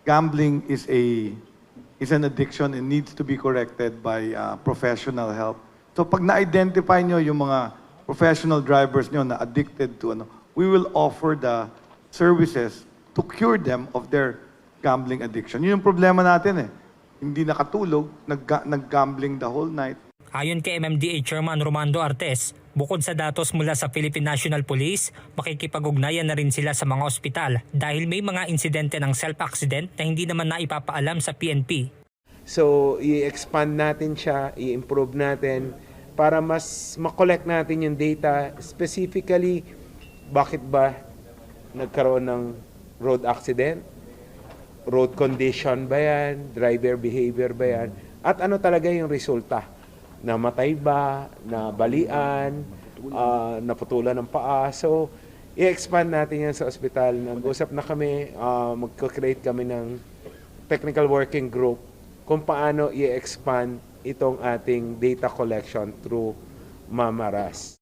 gambling is an addiction and needs to be corrected by professional help. So pag na-identify nyo yung mga professional drivers nyo na addicted to we will offer the services to cure them of their gambling addiction. Yun yung problema natin eh. Hindi nakatulog, nag-gambling the whole night. Ayon kay MMDA Chairman Romando Artes, bukod sa datos mula sa Philippine National Police, makikipag-ugnayan na rin sila sa mga ospital dahil may mga insidente ng self-accident na hindi naman naipapaalam sa PNP. So, i-expand natin siya, i-improve natin para mas makollect natin yung data. Specifically, bakit ba nagkaroon ng road accident? Road condition ba yan? Driver behavior ba yan? At ano talaga yung resulta? Namatay ba? Nabalian? Naputulan ng paa? So, i-expand natin yan sa ospital. Nag-usap na kami, mag-create kami ng technical working group kung paano i-expand itong ating data collection through Mamaras.